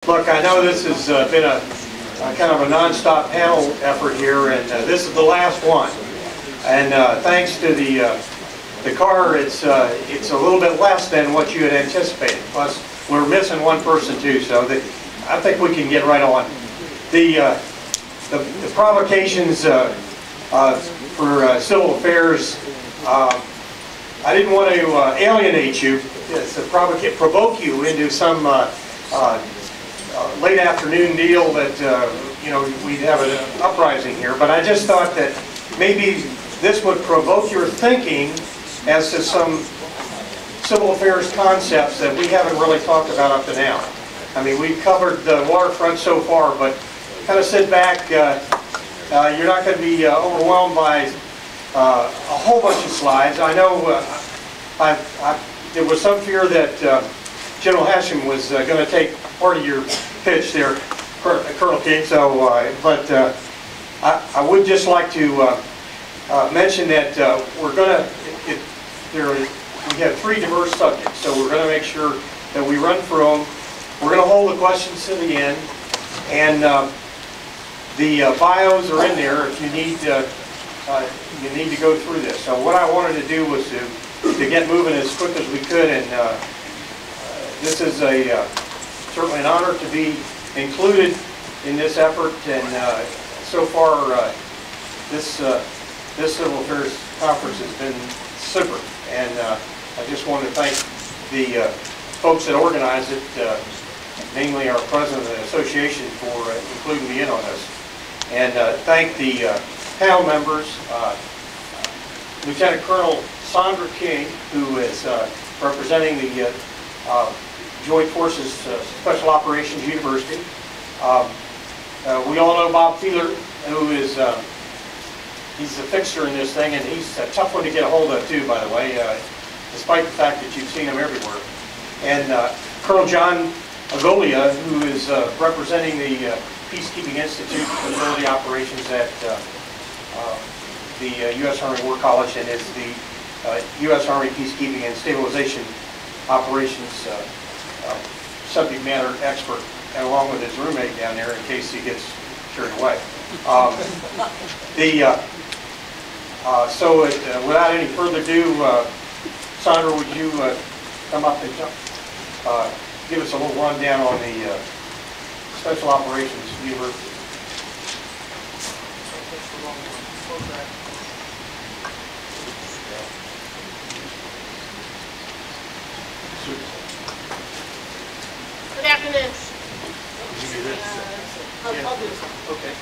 Look, I know this has been a kind of a non-stop panel effort here, and this is the last one. And thanks to the car, it's a little bit less than what you had anticipated. Plus, we're missing one person too, so I think we can get right on. The provocations for civil affairs. I didn't want to alienate you, to provoke you into some late afternoon deal that we'd have an uprising here, but I just thought that maybe this would provoke your thinking as to some civil affairs concepts that we haven't really talked about up to now. I mean, we've covered the waterfront so far, but kind of sit back. You're not going to be overwhelmed by a whole bunch of slides. I know there was some fear that General Hashem was going to take part of your pitch there, Colonel King. So, but I would just like to mention that we're going to. We have three diverse subjects, so we're going to make sure that we run through them. We're going to hold the questions to the end, and the bios are in there if you need to go through this. So what I wanted to do was to get moving as quick as we could, and this is certainly an honor to be included in this effort. And so far, this Civil Affairs Conference has been super, and I just want to thank the folks that organized it, namely our president of the association, for including me in on this, and thank the panel members, Lieutenant Colonel Sandra King, who is representing the Joint Forces Special Operations University. We all know Bob Feeler, who is he's a fixture in this thing, and he's a tough one to get a hold of too, by the way, despite the fact that you've seen him everywhere. And Colonel John Agolia, who is representing the Peacekeeping Institute Facility Operations at the U.S. Army War College, and is the U.S. Army Peacekeeping and Stabilization Operations subject matter expert, and along with his roommate down there in case he gets carried away. Without any further ado, Sandra, would you come up and give us a little rundown on the Special Operations University? Good afternoon. I'll do this. Okay.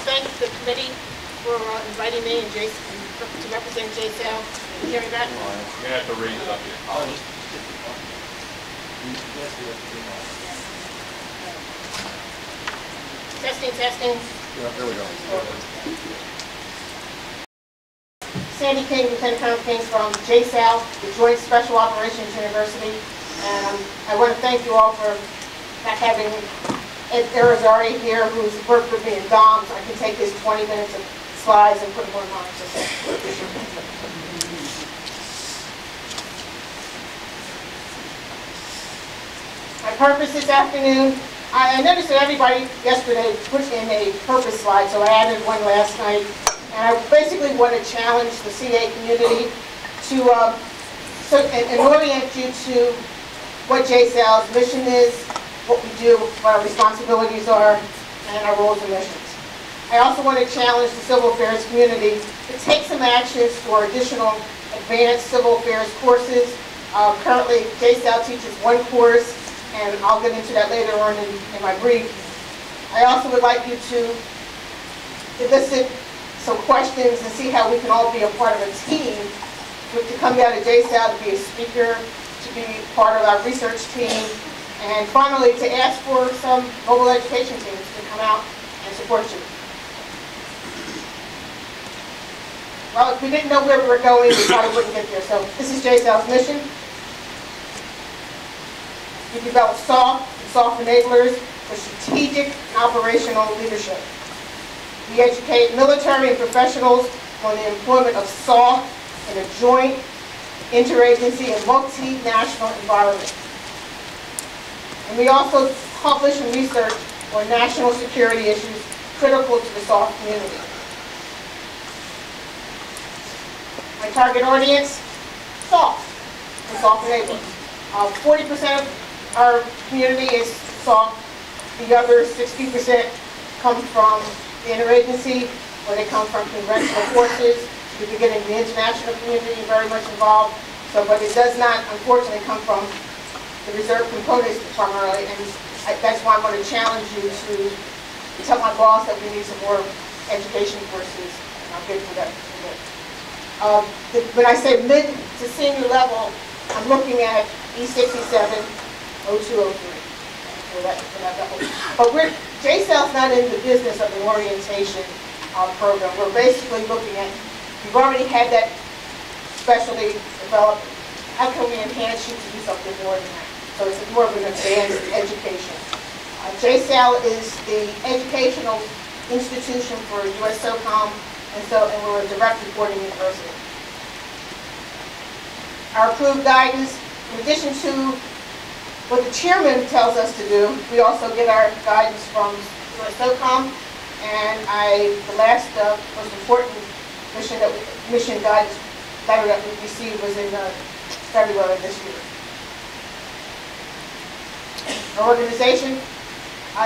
Thank the committee for inviting me and Jason to represent JSAL. Can you hear me back? You're going to have to raise it up here. Testing, testing. Yeah, there we go. Sandy King, Lieutenant Colonel King from JSAL, the Joint Special Operations University. And I want to thank you all for not having Ed Arizari here, who's worked with me in DOMS. I can take his 20 minutes of slides and put them on mine. My purpose this afternoon, I noticed that everybody yesterday put in a purpose slide, so I added one last night. And I basically want to challenge the CA community to and orient you to what JSAL's mission is, what we do, what our responsibilities are, and our roles and missions. I also want to challenge the civil affairs community to take some actions for additional advanced civil affairs courses. Currently, JSAL teaches one course, and I'll get into that later on in my brief. I also would like you to elicit some questions and see how we can all be a part of a team to come down to JSAL to be a speaker, to be part of our research team, and finally to ask for some mobile education teams to come out and support you. Well, if we didn't know where we were going, we probably wouldn't get there. So this is JSAL's mission. We develop soft enablers for strategic and operational leadership. We educate military and professionals on the employment of SOF in a joint, interagency, and multinational environment. And we also publish and research on national security issues critical to the SOF community. My target audience, SOF, the SOF enablers. 40% of our community is SOF. The other 60% come from the interagency, or they come from conventional forces. We're getting the international community very much involved. So, but it does not, unfortunately, come from the reserve components primarily. And that's why I'm going to challenge you to tell my boss that we need some more education courses. And I'll get to that in a bit. When I say mid to senior level, I'm looking at E67, 02, 03. But JSAL's not in the business of the orientation program. We're basically looking at, you've already had that specialty developed. How can we enhance you to do something more than that? So it's more of an advanced education. JSAL is the educational institution for U.S. SOCOM, and we're a direct reporting university. Our approved guidance, in addition to what the chairman tells us to do, we also get our guidance from U.S. SOCOM, and the last most important mission guidance letter that we received was in February of this year. Our organization,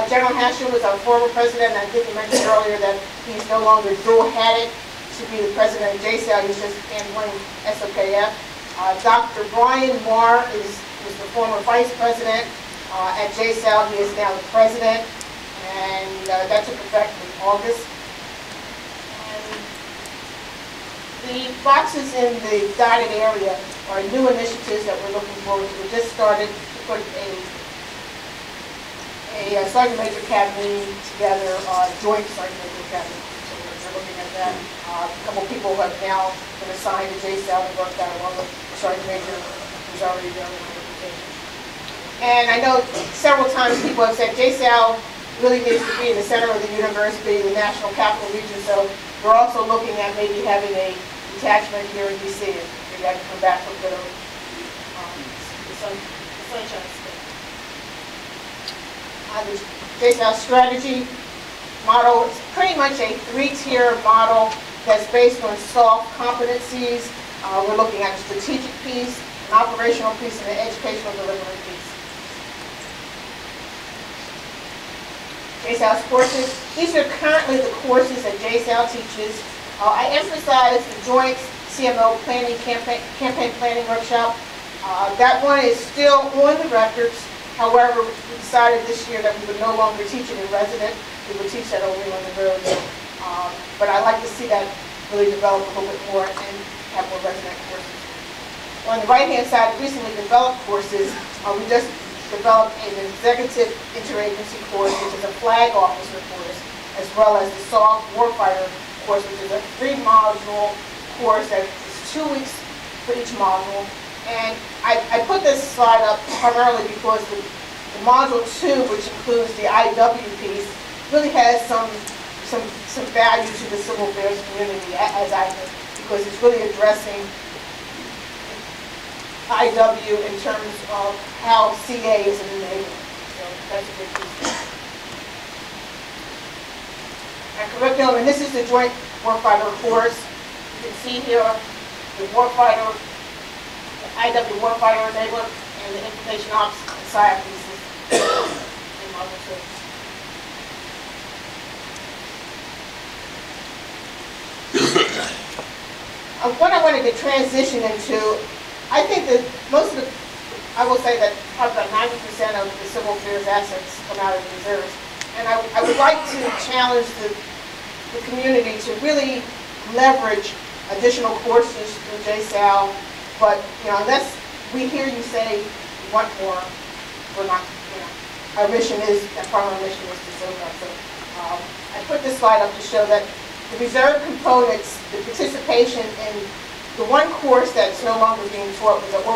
General Hashem was our former president, and I think you mentioned earlier that he's no longer dual-hatted to be the president of JSAL, he's just handling SOKF. Dr. Brian Marr was the former vice president at JSAL. He is now the president, and that took effect in August. And the boxes in the dotted area are new initiatives that we're looking forward to. We just started to put a Sergeant Major Academy together, joint Sergeant Major Academy. So we're looking at that. A couple people have now been assigned to JSAL and worked out along with the Sergeant Major who's already done the implementation. And I know several times people have said JSAL really needs to be in the center of the universe, be the national capital region. So we're also looking at maybe having a detachment here in DC. Maybe I can come back from the Sunshine State. The JSAL strategy model is pretty much a three-tier model that's based on soft competencies. We're looking at a strategic piece, an operational piece, and an educational delivery piece. JSAL's courses. These are currently the courses that JSAL teaches. I emphasize the joint CMO planning campaign planning workshop. That one is still on the records. However, we decided this year that we would no longer teach it in resident. We would teach that only on the road. But I'd like to see that really develop a little bit more and have more resident courses. On the right-hand side, recently developed courses, we just developed an executive interagency course, which is a flag officer course, as well as the SOF warfighter course, which is a 3-module course that is 2 weeks for each module. And I put this slide up primarily because the module 2, which includes the IW piece, really has some value to the civil affairs community, as I think, because it's really addressing IW in terms of how CA is an enabler. So that's a big piece. Our curriculum, and this is the joint warfighter course. You can see here the warfighter, IW warfighter enabler, and the information ops and SIAP pieces in module 2. What I wanted to transition into, I think that most of the, I will say that probably about 90% of the civil affairs assets come out of the reserves. And I would like to challenge the community to really leverage additional courses through JSAL. But, unless we hear you say you want more, we're not, our mission is, that part of our mission is to serve us. So, I put this slide up to show that the reserve components, the participation in the one course that's no longer being taught with the